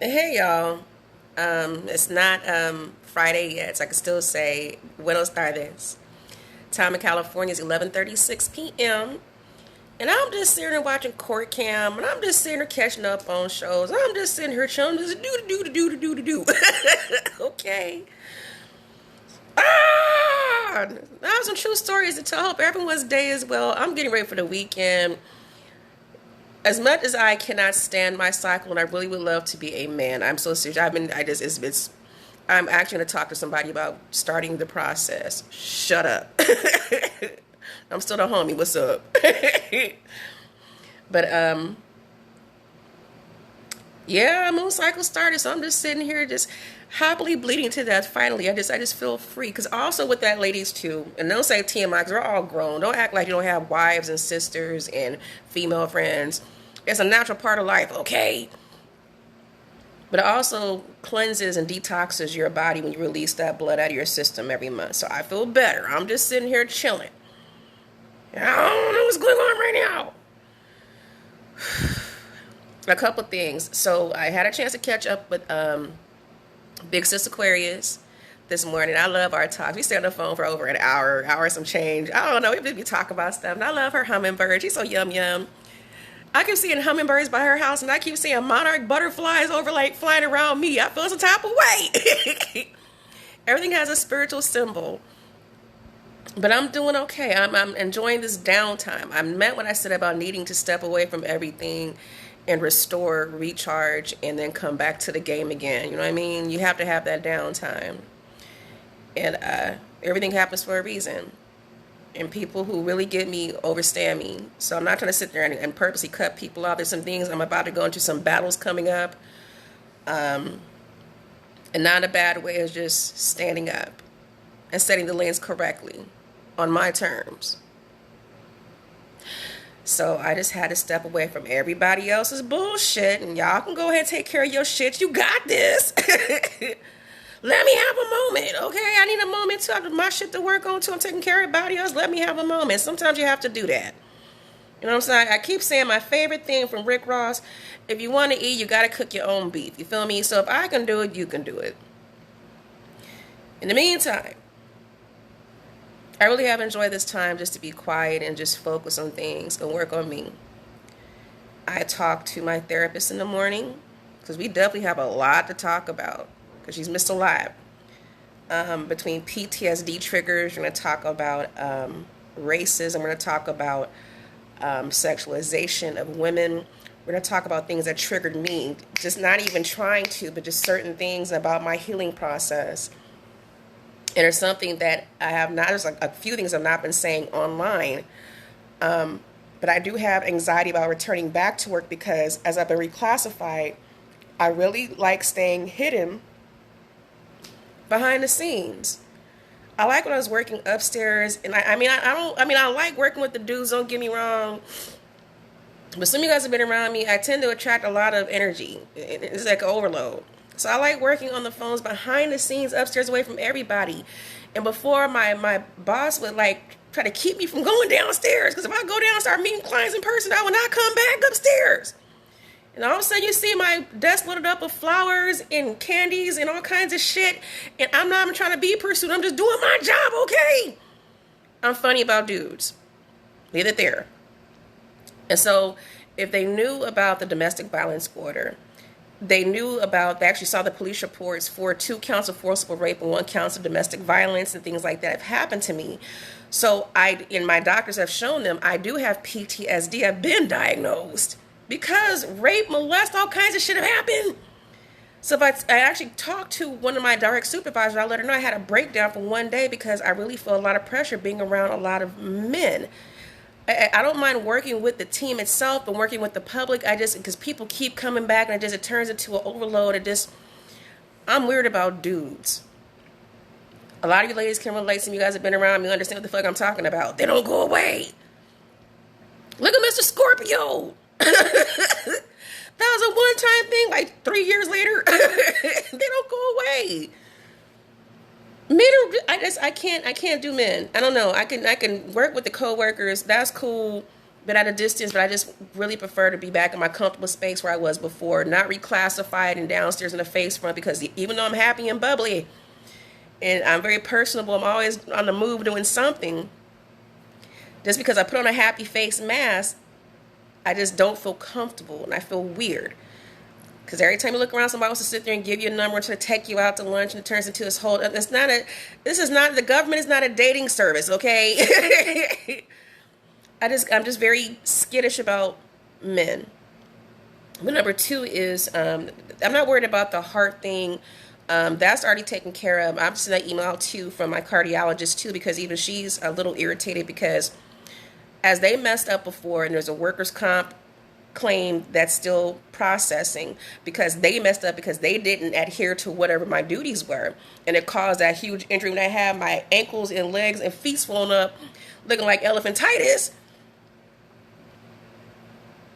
Hey y'all. It's not Friday yet, so I can still say Buenos tardes. Time in California is 11:36 p.m. And I'm just sitting here watching Court Cam, and I'm just sitting here catching up on shows. I'm just sitting here chilling, just do. Okay. Ah! I have some true stories to tell. I hope everyone's day is well. I'm getting ready for the weekend. As much as I cannot stand my cycle, and I really would love to be a man, I'm so serious. I'm actually going to talk to somebody about starting the process. Shut up. I'm still the homie. What's up? But yeah, moon cycle started, so I'm just sitting here, just happily bleeding to death. Finally, I just feel free. Because also with that, ladies too, and don't say TMI, because we're all grown. Don't act like you don't have wives and sisters and female friends. It's a natural part of life, okay? But it also cleanses and detoxes your body when you release that blood out of your system every month. So I feel better. I'm just sitting here chilling. I don't know what's going on right now. A couple things. So I had a chance to catch up with Big Sis Aquarius this morning. I love our talks. We stay on the phone for over an hour some change. I don't know. We just be talking about stuff. And I love her hummingbird. She's so yum. I keep seeing hummingbirds by her house, and I keep seeing monarch butterflies over like flying around me. I feel some type of way. Everything has a spiritual symbol. But I'm doing okay. I'm enjoying this downtime. I meant when I said about needing to step away from everything and restore, recharge, and then come back to the game again. You know what I mean? You have to have that downtime. And everything happens for a reason. And people who really get me overstand me. So I'm not trying to sit there and purposely cut people off. There's some things I'm about to go into, some battles coming up. And not in a bad way, it's just standing up and setting the lanes correctly on my terms. So I just had to step away from everybody else's bullshit. And y'all can go ahead and take care of your shit. You got this. Let me have a moment, okay? I need a moment to have my shit to work on too. I'm taking care of everybody else. Let me have a moment. Sometimes you have to do that. You know what I'm saying? I keep saying my favorite thing from Rick Ross, if you want to eat, you got to cook your own beef. You feel me? So if I can do it, you can do it. In the meantime, I really have enjoyed this time just to be quiet and just focus on things and work on me. I talk to my therapist in the morning because we definitely have a lot to talk about. Because she's missed a lot. Between PTSD triggers, we're going to talk about racism. We're going to talk about sexualization of women. We're going to talk about things that triggered me. Just not even trying to, but just certain things about my healing process. And there's something that I have not, there's like a few things I've not been saying online. But I do have anxiety about returning back to work because as I've been reclassified, I really like staying hidden behind the scenes. I like when I was working upstairs, and I like working with the dudes, don't get me wrong, but some of you guys have been around me. I tend to attract a lot of energy. It's like an overload. So I like working on the phones behind the scenes upstairs away from everybody. And before my boss would like try to keep me from going downstairs, because if I go down and start meeting clients in person, I will not come back upstairs. And all of a sudden you see my desk loaded up with flowers and candies and all kinds of shit. And I'm not even trying to be pursued. I'm just doing my job, okay? I'm funny about dudes. Leave it there. And so if they knew about the domestic violence order, they actually saw the police reports for 2 counts of forcible rape and 1 count of domestic violence and things like that have happened to me. So my doctors have shown them I do have PTSD. I've been diagnosed. Because rape, molest, all kinds of shit have happened. So if I actually talked to one of my direct supervisors, I let her know I had a breakdown for one day because I really feel a lot of pressure being around a lot of men. I don't mind working with the team itself, but working with the public, because people keep coming back and it turns into an overload. I'm weird about dudes. A lot of you ladies can relate. Some of you guys have been around me, understand what the fuck I'm talking about. They don't go away. Look at Mr. Scorpio. That was a one-time thing, like 3 years later. They don't go away. Men are, I can't do men. I don't know. I can work with the coworkers. That's cool. but at a distance, but I just really prefer to be back in my comfortable space where I was before, not reclassified and downstairs in the face front, because even though I'm happy and bubbly and I'm very personable, I'm always on the move doing something. Just because I put on a happy face mask, I just don't feel comfortable and I feel weird. Because every time you look around, somebody wants to sit there and give you a number to take you out to lunch, and it turns into this whole. The government is not a dating service, okay? I'm just very skittish about men. But number two is, I'm not worried about the heart thing. That's already taken care of. I'm sending that email out too from my cardiologist too, because even she's a little irritated because as they messed up before, and there's a workers' comp claim that's still processing because they messed up because they didn't adhere to whatever my duties were, and it caused that huge injury when I had my ankles and legs and feet swollen up looking like elephantitis.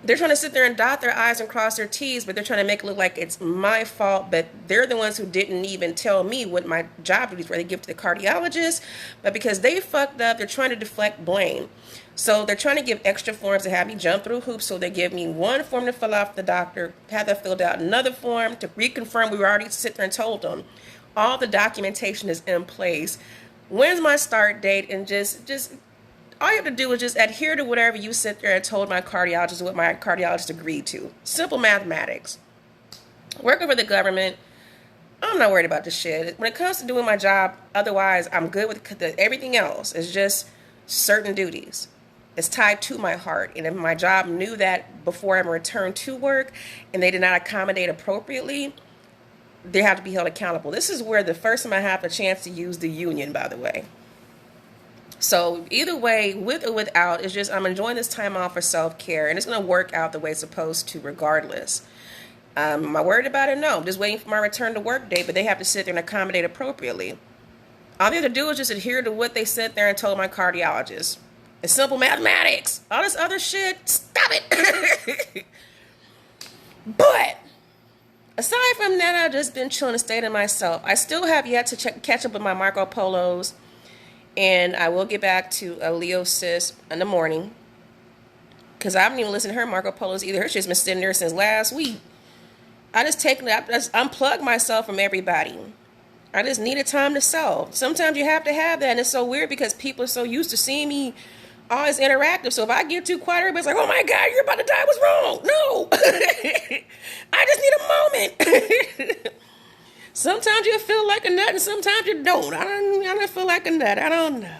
They're trying to sit there and dot their I's and cross their T's, but they're trying to make it look like it's my fault, but they're the ones who didn't even tell me what my job duties were. They give to the cardiologist, but because they fucked up, they're trying to deflect blame. So they're trying to give extra forms to have me jump through hoops. So they give me one form to fill out for the doctor, have that filled out, another form to reconfirm we were already sit there and told them. All the documentation is in place. When's my start date? And just all you have to do is just adhere to whatever you sit there and told my cardiologist, what my cardiologist agreed to. Simple mathematics. Working for the government, I'm not worried about this shit. When it comes to doing my job, otherwise, I'm good with everything else. It's just certain duties. It's tied to my heart. And if my job knew that before I returned to work and they did not accommodate appropriately, they have to be held accountable. This is where the first time I have a chance to use the union, by the way. So either way, with or without, it's just I'm enjoying this time off for self-care, and it's going to work out the way it's supposed to regardless. Am I worried about it? No. I'm just waiting for my return to work date, but they have to sit there and accommodate appropriately. All they have to do is just adhere to what they sat there and told my cardiologist. It's simple mathematics. All this other shit, stop it. But aside from that, I've just been chilling and staying to myself. I still have yet to catch up with my Marco Polos, and I will get back to a Leo sis in the morning because I haven't even listened to her Marco Polos either. Her shit's been sitting there since last week. I just unplug myself from everybody. I just needed time to self. Sometimes you have to have that, and it's so weird because people are so used to seeing me always interactive. So if I get too quiet, everybody's like, "Oh my God, you're about to die. What's wrong?" No, I just need a moment. Sometimes you feel like a nut, and sometimes you don't. I don't feel like a nut. I don't know.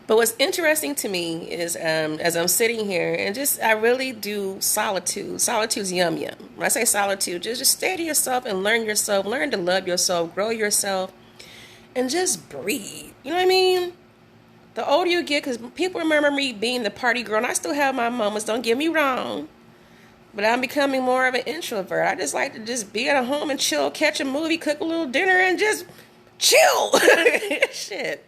But what's interesting to me is as I'm sitting here, and I really do solitude. Solitude's yum yum. When I say solitude, just stay to yourself and learn yourself, learn to love yourself, grow yourself, and just breathe. You know what I mean? The older you get, because people remember me being the party girl, and I still have my moments, don't get me wrong. But I'm becoming more of an introvert. I just like to just be at home and chill, catch a movie, cook a little dinner, and just chill. Shit.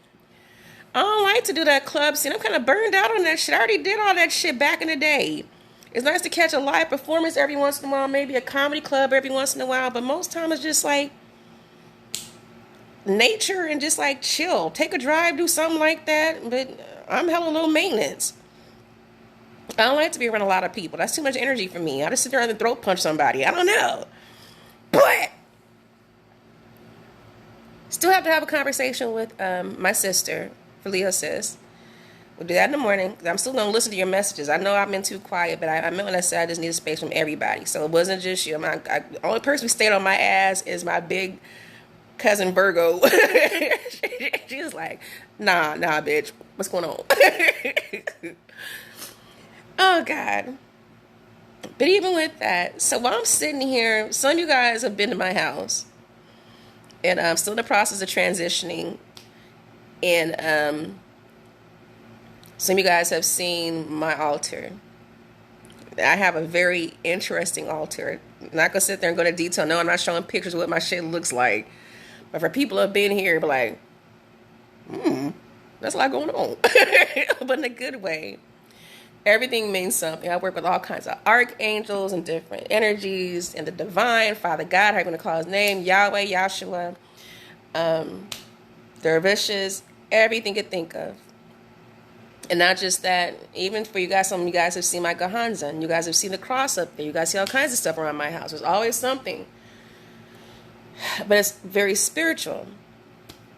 I don't like to do that club scene. I'm kind of burned out on that shit. I already did all that shit back in the day. It's nice to catch a live performance every once in a while, maybe a comedy club every once in a while, but most time it's just like nature and just like chill. Take a drive, do something like that, but I'm hella low maintenance. I don't like to be around a lot of people. That's too much energy for me. I just sit there and throat punch somebody. I don't know. But still have to have a conversation with my sister, for Leo sis. We'll do that in the morning, because I'm still going to listen to your messages. I know I've been too quiet, but I meant when I said I just need a space from everybody. So it wasn't just you. The only person who stayed on my ass is my big cousin Virgo. She was like, nah, bitch. What's going on? Oh, God. But even with that, so while I'm sitting here, some of you guys have been to my house, and I'm still in the process of transitioning, and some of you guys have seen my altar. I have a very interesting altar. I'm not going to sit there and go into detail. No, I'm not showing pictures of what my shit looks like. But for people who have been here, be like, that's a lot going on. But in a good way. Everything means something. I work with all kinds of archangels and different energies and the divine, Father God, how you going to call his name, Yahweh, Yahshua, dervishes, everything you could think of. And not just that, even for you guys, some of you guys have seen my Gahanza, and you guys have seen the cross up there. You guys see all kinds of stuff around my house. There's always something. But it's very spiritual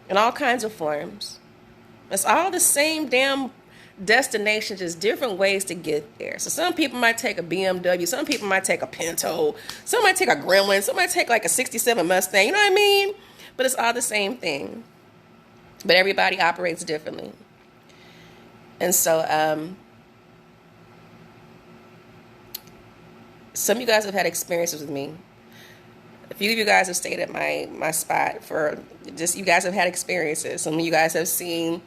in all kinds of forms. It's all the same damn destination, just different ways to get there. So some people might take a BMW, some people might take a Pinto, some might take a Gremlin, some might take like a 67 Mustang, you know what I mean? But it's all the same thing. But everybody operates differently. And so some of you guys have had experiences with me. A few of you guys have stayed at my spot for just, you guys have had experiences. Some of you guys have seen,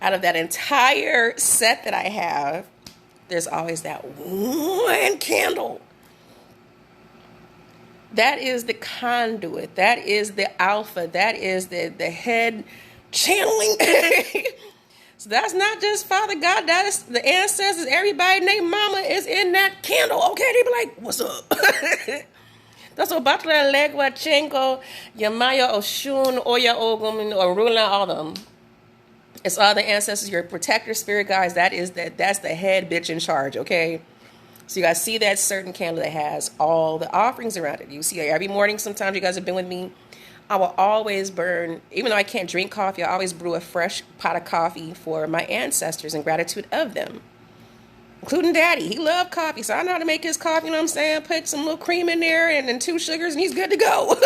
out of that entire set that I have, there's always that one candle. That is the conduit. That is the alpha. That is the head channeling. So that's not just Father God. That is the ancestors. Everybody named Mama is in that candle. Okay, they be like, what's up? That's what Batla Legua Chenko, Yamaya Oshun, Oya Ogum, or Rula, all of them. It's all the ancestors, your protector spirit guides. That's the head bitch in charge, okay? So you guys see that certain candle that has all the offerings around it. You see every morning, sometimes you guys have been with me, I will always burn, even though I can't drink coffee, I always brew a fresh pot of coffee for my ancestors in gratitude of them. Including Daddy. He loved coffee, so I know how to make his coffee, you know what I'm saying? Put some little cream in there and then 2 sugars and he's good to go.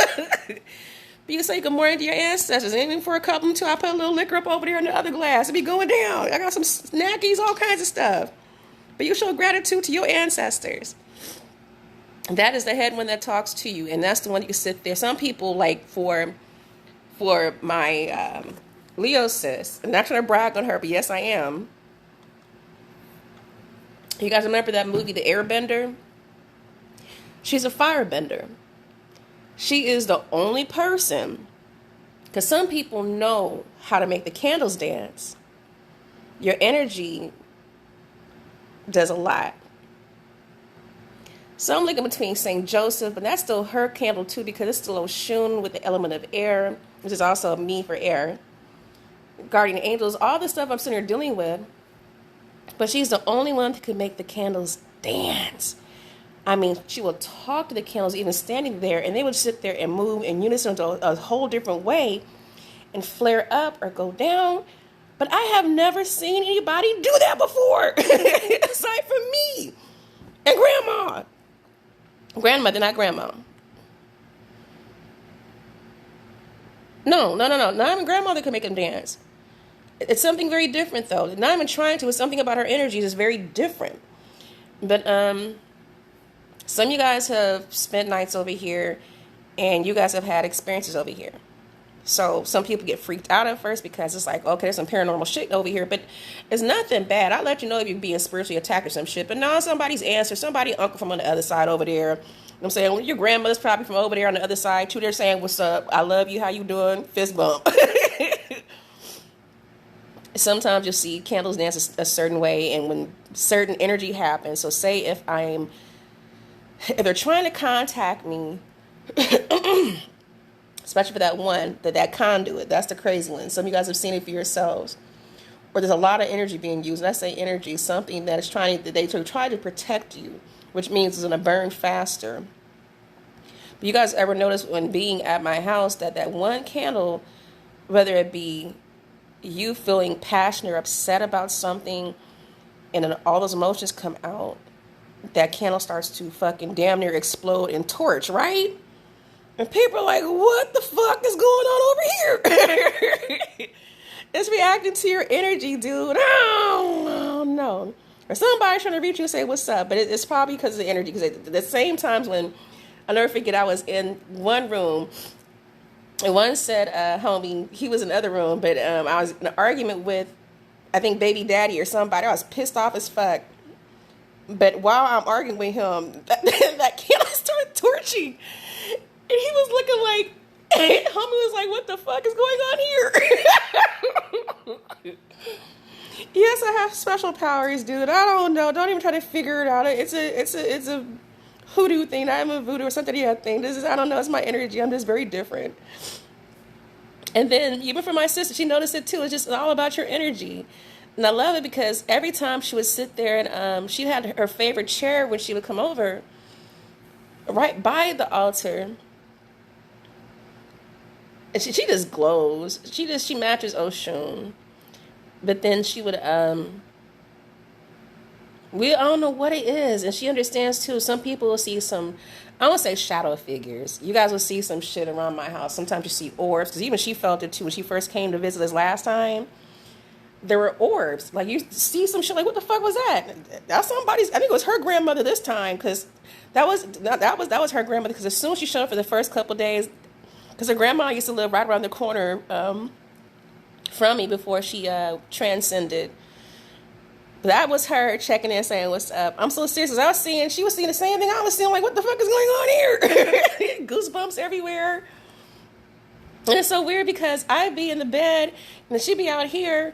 But you say good morning to your ancestors. And even for a couple too, I put a little liquor up over there in the other glass. It be going down. I got some snackies, all kinds of stuff. But you show gratitude to your ancestors. That is the head one that talks to you, and that's the one you can sit there. Some people, like for my Leo sis, I'm not trying to brag on her, but yes, I am. You guys remember that movie, The Airbender? She's a firebender. She is the only person, because some people know how to make the candles dance. Your energy does a lot. So I'm looking between St. Joseph, but that's still her candle too, because it's still Oshun with the element of air, which is also me for air. Guardian angels, all the stuff I'm sitting here dealing with. But she's the only one that could make the candles dance. I mean, she will talk to the candles even standing there, and they would sit there and move in unison to a whole different way and flare up or go down. But I have never seen anybody do that before, aside from me and Grandma. Grandmother, not Grandma. No. Not even Grandmother can make them dance. It's something very different, though. Not even trying to. It's something about her energy that's very different. But some of you guys have spent nights over here, and you guys have had experiences over here. So some people get freaked out at first because it's like, okay, there's some paranormal shit over here, but it's nothing bad. I'll let you know if you're being spiritually attacked or some shit. But no, somebody's answer, somebody uncle from on the other side over there. You know what I'm saying? Well, your grandmother's probably from over there on the other side too. They're saying, what's up? I love you. How you doing? Fist bump. Sometimes you'll see candles dance a certain way, and when certain energy happens. So say if they're trying to contact me, especially for that one, that conduit, that's the crazy one. Some of you guys have seen it for yourselves. Or there's a lot of energy being used. And I say energy, something that is try to protect you, which means it's going to burn faster. But you guys ever notice when being at my house that one candle, whether it be you feeling passionate or upset about something, and then all those emotions come out, that candle starts to fucking damn near explode and torch, right? And people are like, what the fuck is going on over here? It's reacting to your energy, dude. Oh, no. Or somebody trying to reach you and say, what's up? But it's probably because of the energy. Because at the same times when, I'll never forget, I was in one room, and one said, homie, he was in the other room, but I was in an argument with, I think, baby daddy or somebody. I was pissed off as fuck. But while I'm arguing with him, that candle started torching. And he was looking like, homie was like, what the fuck is going on here? Yes, I have special powers, dude. I don't know. Don't even try to figure it out. It's a hoodoo thing. I'm a voodoo or something thing. I don't know. It's my energy. I'm just very different. And then even for my sister, she noticed it too. It's just all about your energy. And I love it because every time she would sit there and she had her favorite chair when she would come over, right by the altar. And she just glows. She matches Oshun. But then she would I don't know what it is, and she understands too. Some people will see some, I won't say shadow figures. You guys will see some shit around my house. Sometimes you see orbs, because even she felt it too when she first came to visit us last time. There were orbs, like you see some shit. Like, what the fuck was that? That's somebody's. I think it was her grandmother this time, because that was her grandmother. Because as soon as she showed up for the first couple of days, because her grandma used to live right around the corner from me before she transcended. That was her checking in, saying, "What's up?" I'm so serious. She was seeing the same thing I was seeing. Like, what the fuck is going on here? Goosebumps everywhere. And it's so weird because I'd be in the bed and she'd be out here.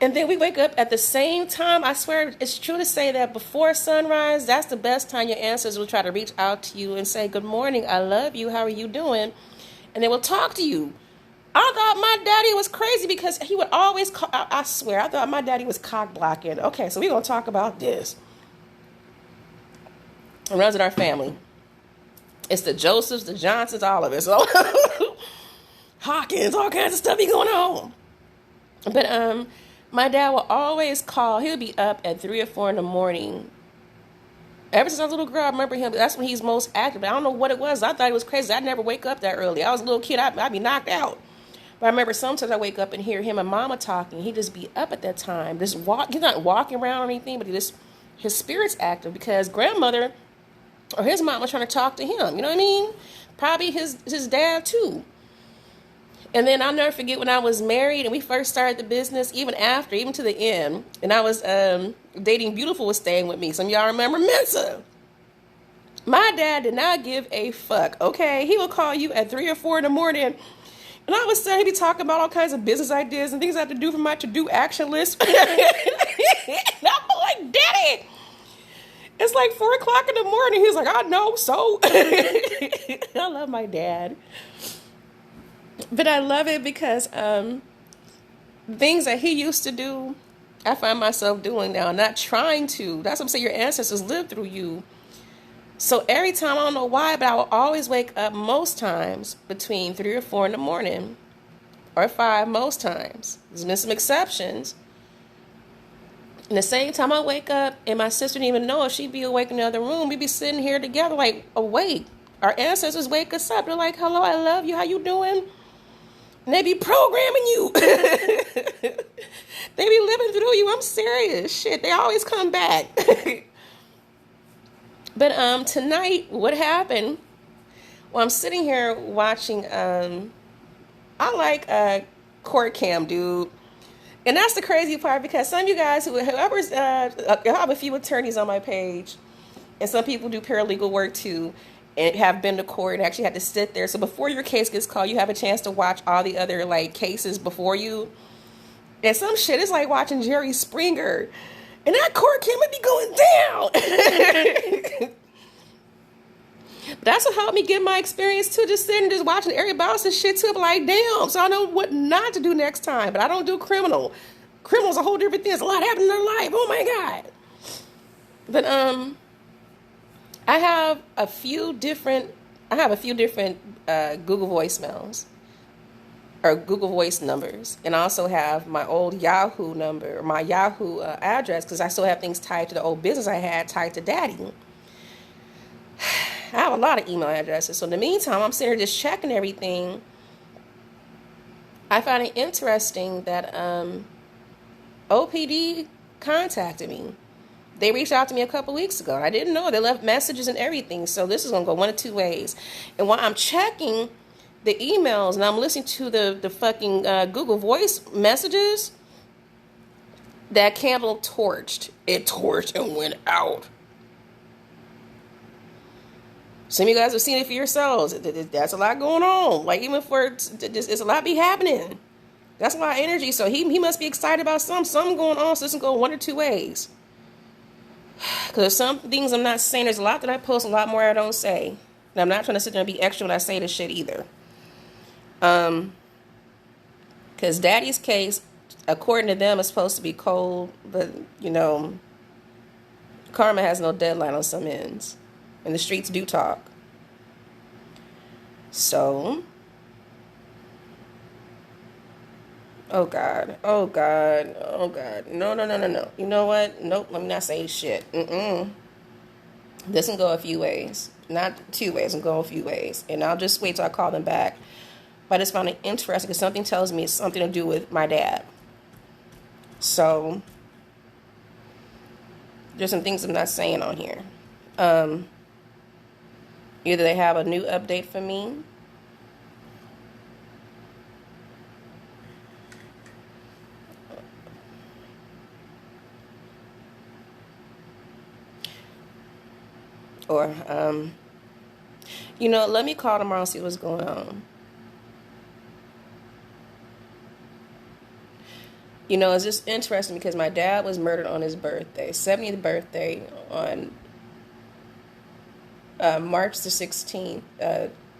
And then we wake up at the same time. I swear it's true to say that before sunrise, that's the best time your ancestors will try to reach out to you and say, "Good morning, I love you, how are you doing?" And they will talk to you. I thought my daddy was crazy because he would always call, I swear, I thought my daddy was cock blocking. Okay, so we're going to talk about this. It runs in our family. It's the Josephs, the Johnsons, all of it. So Hawkins, all kinds of stuff be going on. But my dad will always call. He would be up at 3 or 4 in the morning. Ever since I was a little girl, I remember him. That's when he's most active. I don't know what it was. I thought it was crazy. I'd never wake up that early. I was a little kid. I'd be knocked out. But I remember sometimes I wake up and hear him and mama talking. He'd just be up at that time. Just he's not walking around or anything, but his spirit's active because grandmother or his mom was trying to talk to him. You know what I mean? Probably his dad too. And then I'll never forget when I was married and we first started the business, even to the end. And I was dating Beautiful was staying with me. Some of y'all remember Mensa. My dad did not give a fuck, okay? He would call you at 3 or 4 in the morning. And I was saying he'd be talking about all kinds of business ideas and things I have to do for my to-do action list. And I'm like, Daddy, it's like 4 o'clock in the morning. He's like, I know, so. I love my dad. But I love it because things that he used to do, I find myself doing now, not trying to. That's what I'm saying, your ancestors lived through you. So every time, I don't know why, but I will always wake up most times between 3 or 4 in the morning, or 5 most times. There's been some exceptions. And the same time I wake up, and my sister didn't even know if she'd be awake in the other room, we'd be sitting here together, like, awake. Our ancestors wake us up. They're like, hello, I love you, how you doing? And they be programming you. They be living through you. I'm serious. Shit, they always come back. But tonight, what happened? Well, I'm sitting here watching. I like Court Cam, dude, and that's the crazy part because some of you guys, whoever's, I have a few attorneys on my page, and some people do paralegal work too, and have been to court and actually had to sit there. So before your case gets called, you have a chance to watch all the other like cases before you. And some shit is like watching Jerry Springer. And that court came and be going down. But that's what helped me get my experience too. Just sitting, just watching everybody else's shit too. I'm like, damn. So I know what not to do next time. But I don't do criminal. Criminal's a whole different thing. There's a lot happening in their life. Oh my God. But I have a few different Google voicemails. Or Google Voice numbers, and I also have my old Yahoo number, or my Yahoo address, because I still have things tied to the old business I had tied to Daddy. I have a lot of email addresses, so in the meantime, I'm sitting here just checking everything. I find it interesting that OPD contacted me. They reached out to me a couple weeks ago. I didn't know. They left messages and everything, so this is going to go one of two ways. And while I'm checking the emails and I'm listening to the fucking Google Voice messages, that candle torched. It torched and went out. Some of you guys have seen it for yourselves. That's a lot going on. Like, even for, it's a lot be happening. That's a lot of energy. So he must be excited about something going on. So this can go one or two ways. Because there's some things I'm not saying. There's a lot that I post, a lot more I don't say. And I'm not trying to sit there and be extra when I say this shit either. Because Daddy's case According to them, it's supposed to be cold, but you know, karma has no deadline on some ends, and the streets do talk. So, oh God, oh God, oh God, no, no, no, no, no. You know what? Nope. Let me not say shit. This can go a few ways, not two ways. Can go a few ways, and I'll just wait till I call them back. But I just found it interesting because something tells me it's something to do with my dad. So there's some things I'm not saying on here. Either they have a new update for me, or you know, let me call tomorrow and see what's going on. You know, it's just interesting because my dad was murdered on his birthday, 70th birthday, on March the 16th,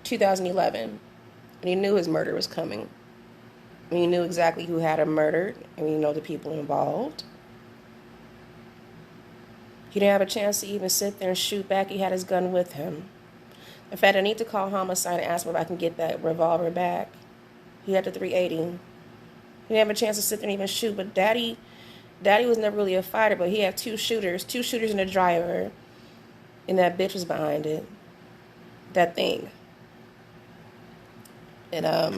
2011. And he knew his murder was coming. And he knew exactly who had him murdered, and we know the people involved. He didn't have a chance to even sit there and shoot back. He had his gun with him. In fact, I need to call homicide and ask him if I can get that revolver back. He had the 380. He didn't have a chance to sit there and even shoot. But Daddy was never really a fighter, but he had two shooters and a driver. And that bitch was behind it. That thing. And I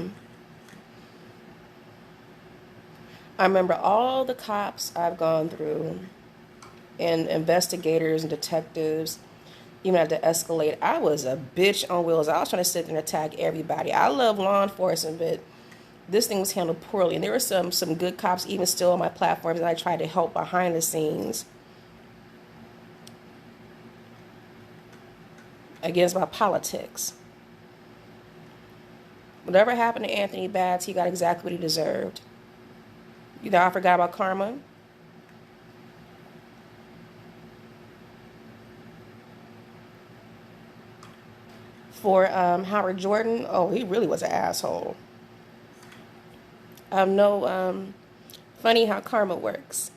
remember all the cops I've gone through, and investigators and detectives, even had to escalate. I was a bitch on wheels. I was trying to sit there and attack everybody. I love law enforcement, but this thing was handled poorly. And there were some good cops even still on my platforms, and I tried to help behind the scenes against my politics. Whatever happened to Anthony Batts, he got exactly what he deserved. You know, I forgot about karma. For Howard Jordan, oh, he really was an asshole. No, funny how karma works.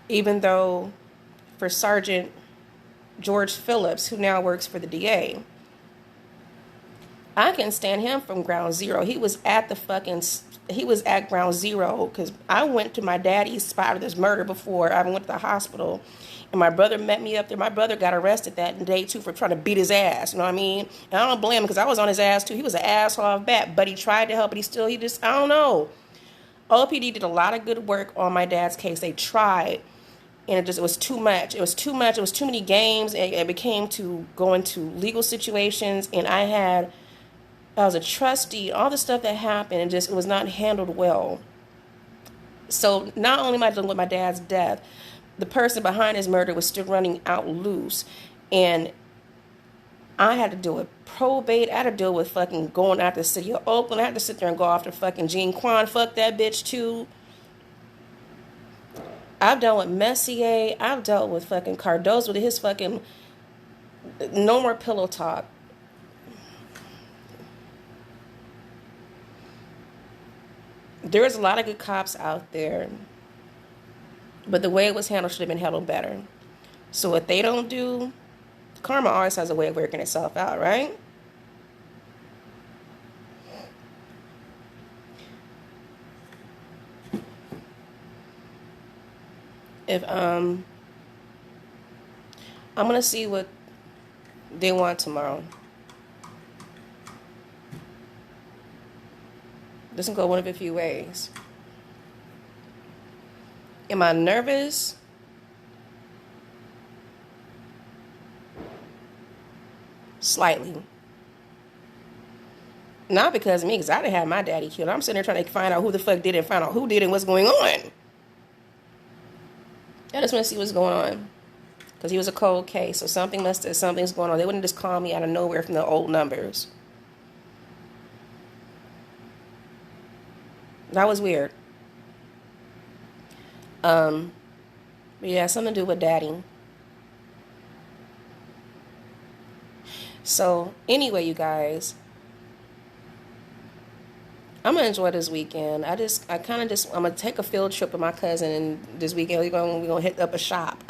Even though for Sergeant George Phillips, who now works for the DA, I can stand him from ground zero. He was at ground zero because I went to my daddy's spot of this murder before I went to the hospital. And my brother met me up there. My brother got arrested that day, too, for trying to beat his ass. You know what I mean? And I don't blame him because I was on his ass, too. He was an asshole off bat, but he tried to help, but I don't know. OPD did a lot of good work on my dad's case. They tried, and it was too much. It was too much. It was too many games, and it became to go into legal situations, and I was a trustee, all the stuff that happened, and it was not handled well. So not only am I dealing with my dad's death, the person behind his murder was still running out loose. And I had to deal with probate. I had to deal with fucking going out to the city of Oakland. I had to sit there and go after fucking Gene Kwan. Fuck that bitch too. I've dealt with Messier. I've dealt with fucking Cardozo with his fucking no more pillow talk. There's a lot of good cops out there, but the way it was handled should have been handled better. So what they don't do, karma always has a way of working itself out, right? If I'm gonna see what they want tomorrow. This can go one of a few ways. Am I nervous? Slightly. Not because of me, because I didn't have my daddy killed. I'm sitting there trying to find out who the fuck did it and find out who did it and what's going on. I just want to see what's going on. Because he was a cold case, so something's going on. They wouldn't just call me out of nowhere from the old numbers. That was weird. But yeah, something to do with daddy. So anyway, you guys, I'm gonna enjoy this weekend. I'm gonna take a field trip with my cousin this weekend. We're gonna hit up a shop.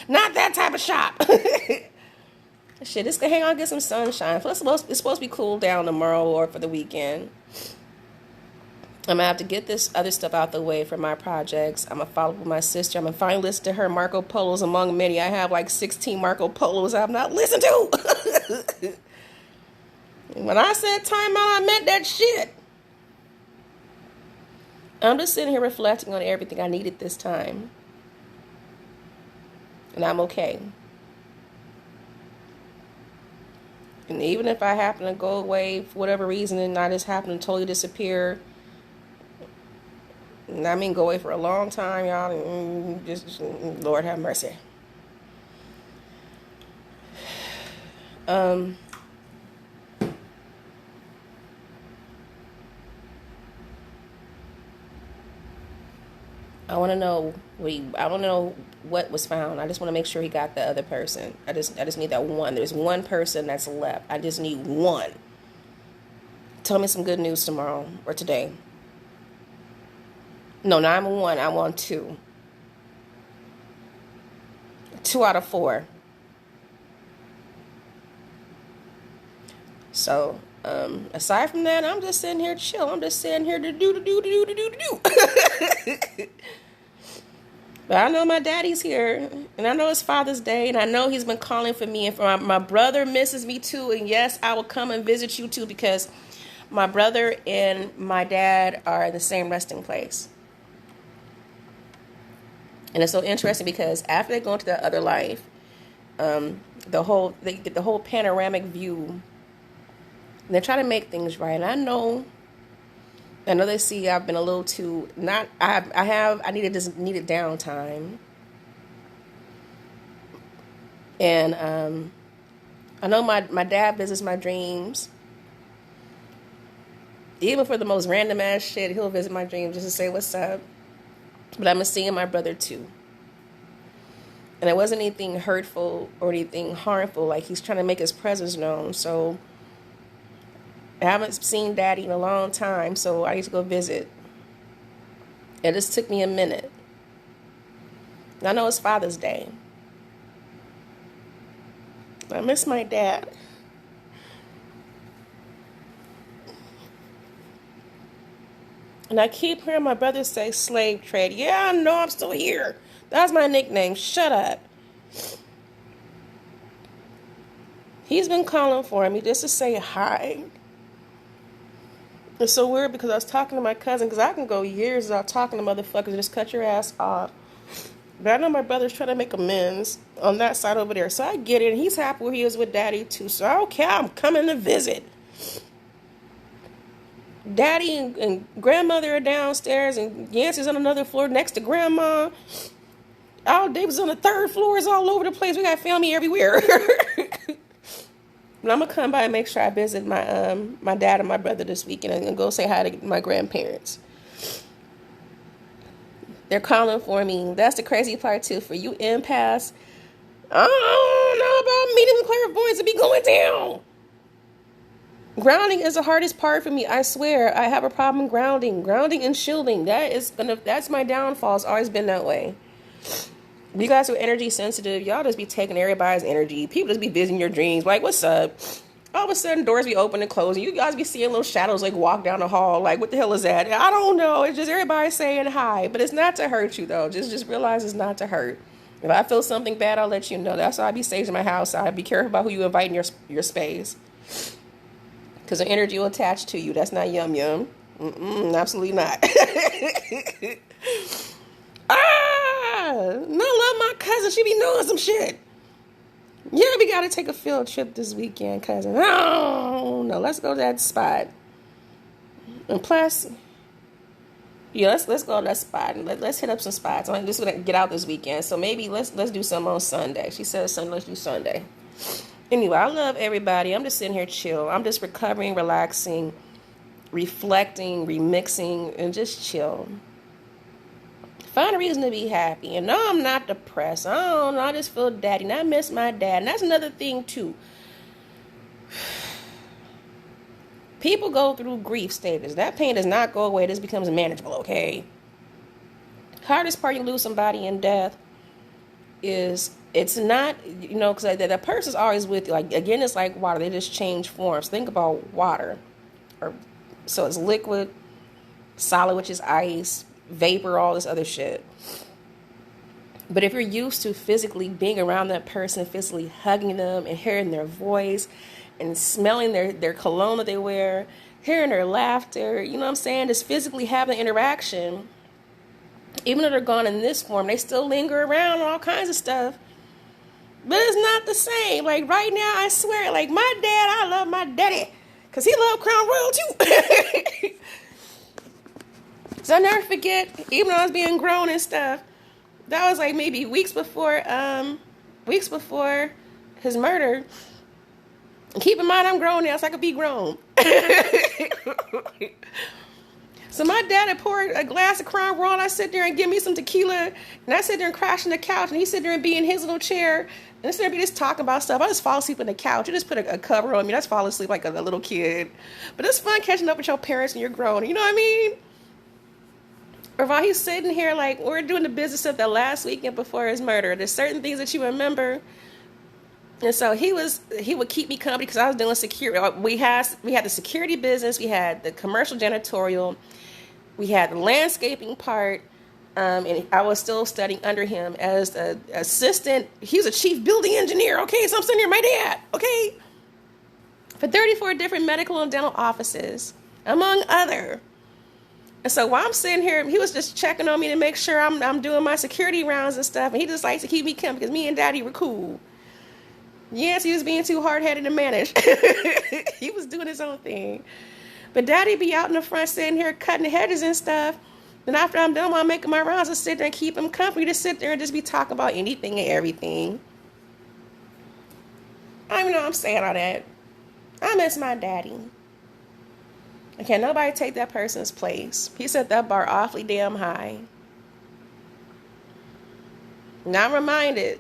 Not that type of shop. Shit, just to hang out and get some sunshine. Plus, it's supposed to be cool down tomorrow or for the weekend. I'm gonna have to get this other stuff out the way for my projects. I'm gonna follow up with my sister. I'm gonna finally listen to her Marco Polos among many. I have like 16 Marco Polos I've not listened to. When I said time out, I meant that shit. I'm just sitting here reflecting on everything I needed this time. And I'm okay. And even if I happen to go away for whatever reason and I just happen to totally disappear, and I mean go away for a long time, y'all, and just Lord have mercy. I want to know what was found. I just want to make sure he got the other person. I just need that one. There's one person that's left. I just need one. Tell me some good news tomorrow or today. No, not I'm one. I want two. 2 out of 4. So, aside from that, I'm just sitting here chill. I'm just sitting here to do. But I know my daddy's here, and I know it's Father's Day, and I know he's been calling for me, and for my brother misses me too, and yes, I will come and visit you too, because my brother and my dad are in the same resting place. And it's so interesting because after they go into the other life, they get the whole panoramic view, and they're trying to make things right. And I know they see I've been a little too I needed downtime. And I know my dad visits my dreams. Even for the most random ass shit, he'll visit my dreams just to say what's up. But I'm seeing my brother too. And it wasn't anything hurtful or anything harmful, like he's trying to make his presence known. So I haven't seen Daddy in a long time, so I need to go visit. It just took me a minute. I know it's Father's Day. I miss my dad. And I keep hearing my brother say slave trade. Yeah, I know, I'm still here. That's my nickname. Shut up. He's been calling for me just to say hi. It's so weird because I was talking to my cousin, because I can go years without talking to motherfuckers and just cut your ass off. But I know my brother's trying to make amends on that side over there. So I get it. And he's happy where he is with Daddy too. So I don't care. I'm coming to visit. Daddy and grandmother are downstairs, and Yancey's on another floor next to grandma. Al Davis on the 3rd floor. Is all over the place. We got family everywhere. But I'm going to come by and make sure I visit my dad and my brother this weekend and go say hi to my grandparents. They're calling for me. That's the crazy part, too. For you empaths, I don't know about meeting the clairvoyants to be going down. Grounding is the hardest part for me. I swear, I have a problem grounding. Grounding and shielding. That's my downfall. It's always been that way. You guys are energy sensitive. Y'all just be taking everybody's energy. People just be visiting your dreams. Like, what's up? All of a sudden, doors be open and closing. You guys be seeing little shadows like walk down the hall. Like, what the hell is that? I don't know. It's just everybody saying hi. But it's not to hurt you, though. Just realize it's not to hurt. If I feel something bad, I'll let you know. That's why I be staging my house. I be careful about who you invite in your space. Because the energy will attach to you. That's not yum yum. Absolutely not. No, love my cousin. She be knowing some shit. Yeah, we gotta take a field trip this weekend, cousin. No, let's go to that spot. And plus, yeah, let's go to that spot and let's hit up some spots. I'm just gonna get out this weekend, so maybe let's do something on Sunday. She said Sunday, let's do Sunday. Anyway, I love everybody. I'm just sitting here chill. I'm just recovering, relaxing, reflecting, remixing, and just chill. Find a reason to be happy. And no, I'm not depressed. I don't know. I just feel daddy. And I miss my dad. And that's another thing, too. People go through grief stages. That pain does not go away. This becomes manageable, okay? Hardest part you lose somebody in death is it's not, because the person's always with you. Like, again, it's like water. They just change forms. Think about water. So it's liquid, solid, which is ice, vapor, all this other shit. But if you're used to physically being around that person, physically hugging them and hearing their voice and smelling their cologne that they wear, hearing their laughter, you know what I'm saying? Just physically having interaction. Even though they're gone in this form, they still linger around and all kinds of stuff. But it's not the same. Like right now, I swear, like my dad, I love my daddy. Because he loved Crown Royal too. So I'll never forget, even though I was being grown and stuff, that was like maybe weeks before his murder. And keep in mind, I'm grown now, so I could be grown. So my dad had poured a glass of Crown Royal, and I sit there and give me some tequila, and I sit there and crash on the couch, and he sit there and be in his little chair, and instead of me just talking about stuff, I just fall asleep on the couch. You just put a cover on me, I just fall asleep like a little kid. But it's fun catching up with your parents and you're grown, you know what I mean? Or while he's sitting here, like, we're doing the business of the last weekend before his murder, there's certain things that you remember. And so he would keep me company because I was doing security. We had the security business, we had the commercial janitorial, we had the landscaping part, and I was still studying under him as the assistant. He was a chief building engineer, okay? So I'm sitting here, my dad, okay? For 34 different medical and dental offices, among other. And so while I'm sitting here, he was just checking on me to make sure I'm doing my security rounds and stuff. And he just likes to keep me company because me and Daddy were cool. Yes, he was being too hard-headed to manage. He was doing his own thing. But Daddy be out in the front sitting here cutting the hedges and stuff. Then after I'm done while I'm making my rounds, I sit there and keep him company. Just sit there and just be talking about anything and everything. I don't even know I'm saying all that. I miss my daddy. And can't nobody take that person's place. He set that bar awfully damn high. Now I'm reminded.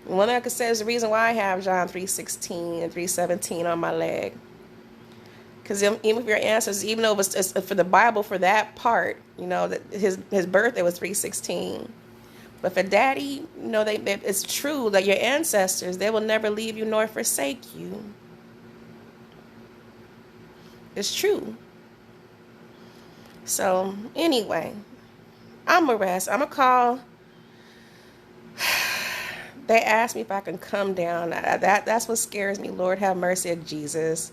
One thing I could say is the reason why I have John 3:16 and 3:17 on my leg. Because even if your ancestors, even though it was for the Bible, for that part, that his birthday was 3:16. But for Daddy, it's true that your ancestors, they will never leave you nor forsake you. It's true. So anyway, I'm going to rest. I'm going to call. They asked me if I can come down. That's what scares me. Lord have mercy of Jesus.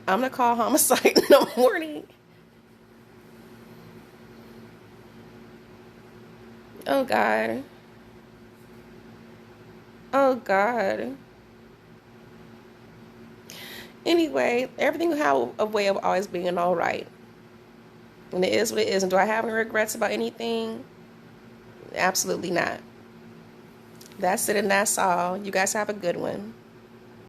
I'm going to call homicide in the morning. Oh, God. Oh, God. Anyway, everything will have a way of always being all right. And it is what it is. And do I have any regrets about anything? Absolutely not. That's it and that's all. You guys have a good one.